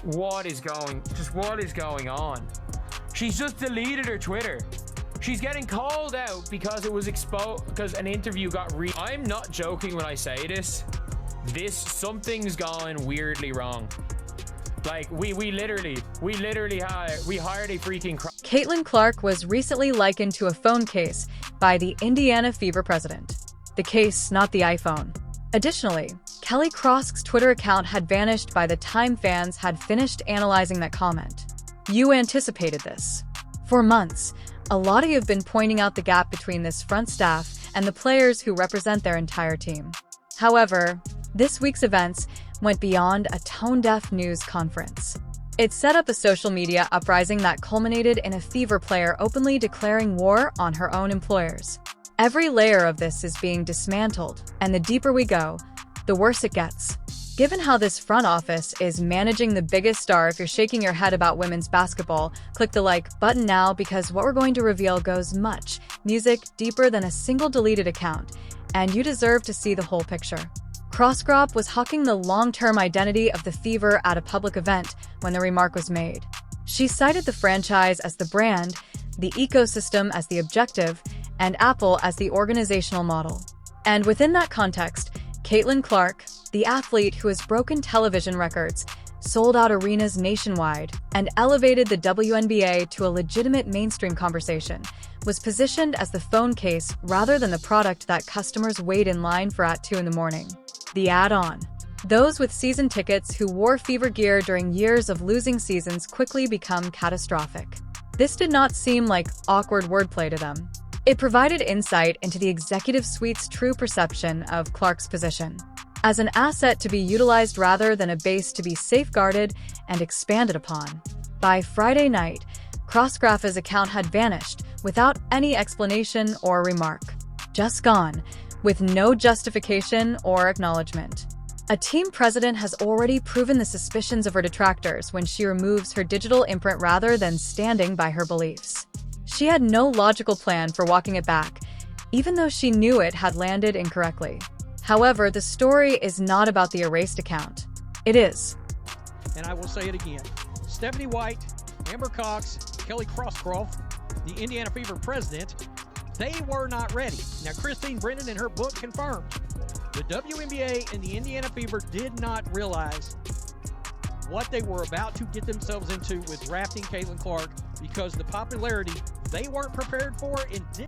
what is going on? She's just deleted her Twitter. She's getting called out because it was exposed, because an interview got I'm not joking when I say this. Something's gone weirdly wrong. Like, we literally hired a freaking Caitlin Clark was recently likened to a phone case by the Indiana Fever president. The case, not the iPhone. Additionally, Kelly Krosk's Twitter account had vanished by the time fans had finished analyzing that comment. You anticipated this. For months, a lot of you have been pointing out the gap between this front staff and the players who represent their entire team. However, this week's events went beyond a tone-deaf news conference. It set up a social media uprising that culminated in a Fever player openly declaring war on her own employers. Every layer of this is being dismantled, and the deeper we go, the worse it gets. Given how this front office is managing the biggest star, if you're shaking your head about women's basketball, click the like button now, because what we're going to reveal goes much deeper than a single deleted account, and you deserve to see the whole picture. Krosk was hawking the long-term identity of the Fever at a public event when the remark was made. She cited the franchise as the brand, the ecosystem as the objective, and Apple as the organizational model. And within that context, Caitlin Clark, the athlete who has broken television records, sold out arenas nationwide, and elevated the WNBA to a legitimate mainstream conversation, was positioned as the phone case rather than the product that customers wait in line for at 2 a.m. The add-on. Those with season tickets who wore Fever gear during years of losing seasons quickly become catastrophic. This did not seem like awkward wordplay to them. It provided insight into the executive suite's true perception of Clark's position as an asset to be utilized rather than a base to be safeguarded and expanded upon. By Friday night, Krosk's account had vanished without any explanation or remark. Just gone, with no justification or acknowledgement. A team president has already proven the suspicions of her detractors when she removes her digital imprint rather than standing by her beliefs. She had no logical plan for walking it back, even though she knew it had landed incorrectly. However, the story is not about the erased account. It is. And I will say it again. Stephanie White, Amber Cox, Kelly Krosk, the Indiana Fever president, they were not ready. Now, Christine Brennan in her book confirmed the WNBA and the Indiana Fever did not realize what they were about to get themselves into with drafting Caitlin Clark, because the popularity they weren't prepared for.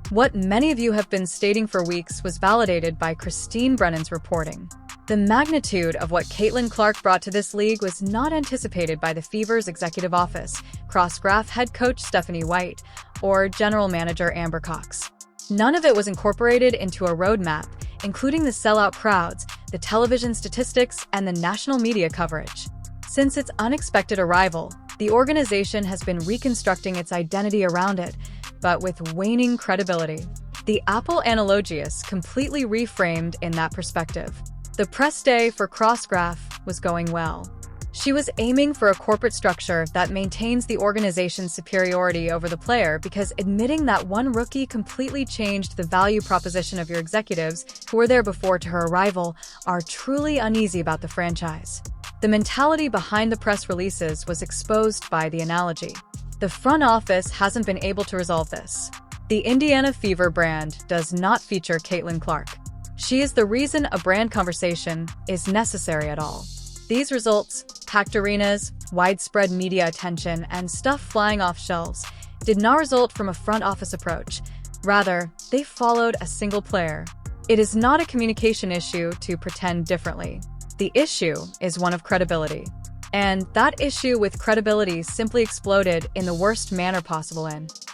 What many of you have been stating for weeks was validated by Christine Brennan's reporting. The magnitude of what Caitlin Clark brought to this league was not anticipated by the Fever's executive office, Krosk head coach Stephanie White, or general manager Amber Cox. None of it was incorporated into a roadmap, including the sellout crowds, the television statistics, and the national media coverage. Since its unexpected arrival, the organization has been reconstructing its identity around it, but with waning credibility. The Apple analogies completely reframed in that perspective. The press day for Krosk was going well. She was aiming for a corporate structure that maintains the organization's superiority over the player, because admitting that one rookie completely changed the value proposition of your executives who were there before to her arrival are truly uneasy about the franchise. The mentality behind the press releases was exposed by the analogy. The front office hasn't been able to resolve this. The Indiana Fever brand does not feature Caitlin Clark. She is the reason a brand conversation is necessary at all. These results, packed arenas, widespread media attention, and stuff flying off shelves, did not result from a front office approach. Rather, they followed a single player. It is not a communication issue to pretend differently. The issue is one of credibility. And that issue with credibility simply exploded in the worst manner possible.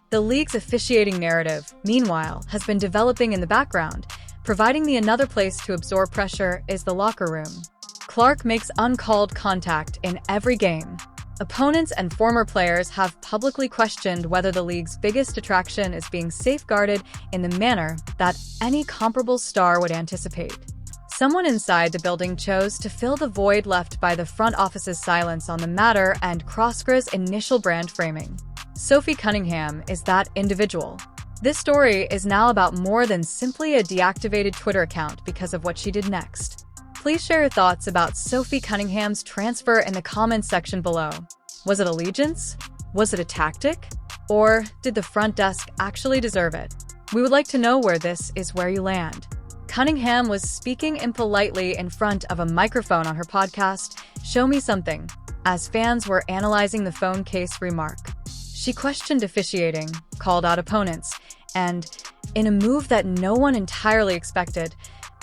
The league's officiating narrative, meanwhile, has been developing in the background, providing the another place to absorb pressure is the locker room. Clark makes uncalled contact in every game. Opponents and former players have publicly questioned whether the league's biggest attraction is being safeguarded in the manner that any comparable star would anticipate. Someone inside the building chose to fill the void left by the front office's silence on the matter and Krosk's initial brand framing. Sophie Cunningham is that individual. This story is now about more than simply a deactivated Twitter account because of what she did next. Please share your thoughts about Sophie Cunningham's transfer in the comments section below. Was it allegiance? Was it a tactic? Or did the front desk actually deserve it? We would like to know where this is where you land. Cunningham was speaking impolitely in front of a microphone on her podcast, Show Me Something, as fans were analyzing the phone case remark. She questioned officiating, called out opponents, and, in a move that no one entirely expected,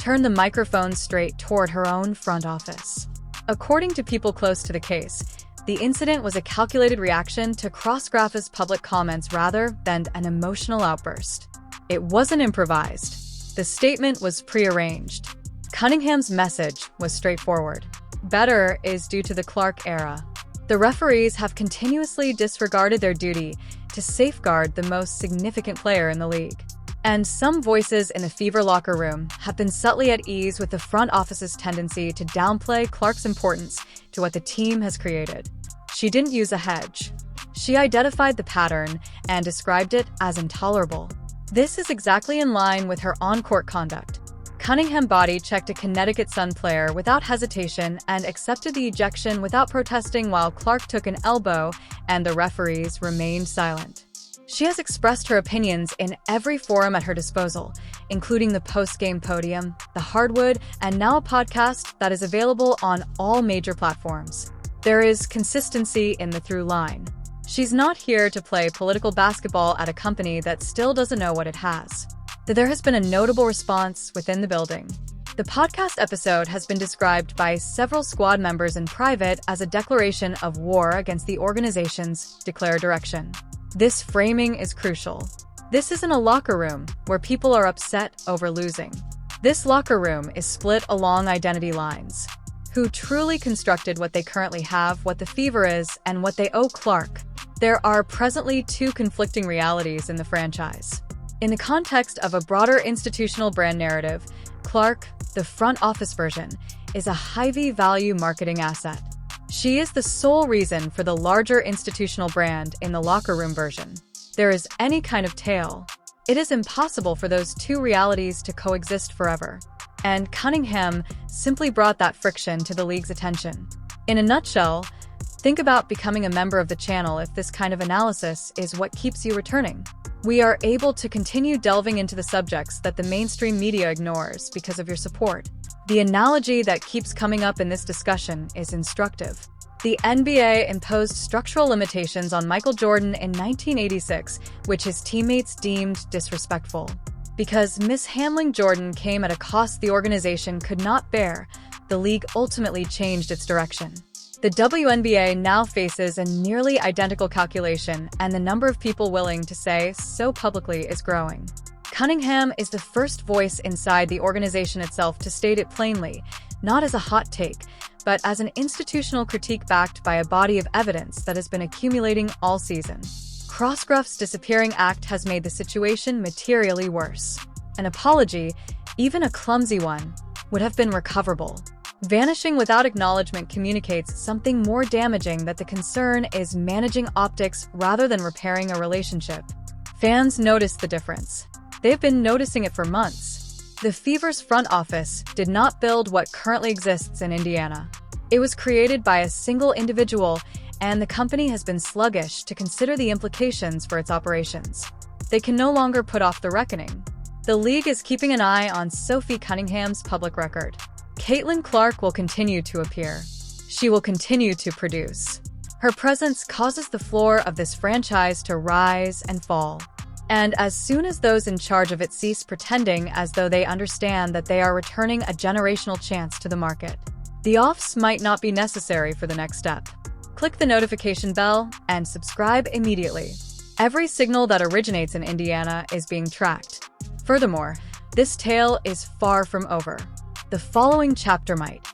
turned the microphone straight toward her own front office. According to people close to the case, the incident was a calculated reaction to Crossgraph's public comments rather than an emotional outburst. It wasn't improvised. The statement was prearranged. Cunningham's message was straightforward. Better is due to the Clark era. The referees have continuously disregarded their duty to safeguard the most significant player in the league. And some voices in the Fever locker room have been subtly at ease with the front office's tendency to downplay Clark's importance to what the team has created. She didn't use a hedge. She identified the pattern and described it as intolerable. This is exactly in line with her on-court conduct. Cunningham body-checked a Connecticut Sun player without hesitation and accepted the ejection without protesting while Clark took an elbow and the referees remained silent. She has expressed her opinions in every forum at her disposal, including the post-game podium, the hardwood, and now a podcast that is available on all major platforms. There is consistency in the through line. She's not here to play political basketball at a company that still doesn't know what it has. There has been a notable response within the building. The podcast episode has been described by several squad members in private as a declaration of war against the organization's declared direction. This framing is crucial. This isn't a locker room where people are upset over losing. This locker room is split along identity lines. Who truly constructed what they currently have, what the Fever is, and what they owe Clark? There are presently two conflicting realities in the franchise. In the context of a broader institutional brand narrative, Clark, the front office version, is a high-value marketing asset. She is the sole reason for the larger institutional brand in the locker room version. There is any kind of tail. It is impossible for those two realities to coexist forever. And Cunningham simply brought that friction to the league's attention. In a nutshell, think about becoming a member of the channel if this kind of analysis is what keeps you returning. We are able to continue delving into the subjects that the mainstream media ignores because of your support. The analogy that keeps coming up in this discussion is instructive. The NBA imposed structural limitations on Michael Jordan in 1986, which his teammates deemed disrespectful. Because mishandling Jordan came at a cost the organization could not bear, the league ultimately changed its direction. The WNBA now faces a nearly identical calculation, and the number of people willing to say so publicly is growing. Cunningham is the first voice inside the organization itself to state it plainly, not as a hot take, but as an institutional critique backed by a body of evidence that has been accumulating all season. Crossgraph's disappearing act has made the situation materially worse. An apology, even a clumsy one, would have been recoverable. Vanishing without acknowledgement communicates something more damaging, that the concern is managing optics rather than repairing a relationship. Fans notice the difference. They've been noticing it for months. The Fever's front office did not build what currently exists in Indiana. It was created by a single individual, and the company has been sluggish to consider the implications for its operations. They can no longer put off the reckoning. The league is keeping an eye on Sophie Cunningham's public record. Caitlin Clark will continue to appear. She will continue to produce. Her presence causes the floor of this franchise to rise and fall. And as soon as those in charge of it cease pretending as though they understand that they are returning a generational chance to the market, the offs might not be necessary for the next step. Click the notification bell and subscribe immediately. Every signal that originates in Indiana is being tracked. Furthermore, this tale is far from over. The following chapter might.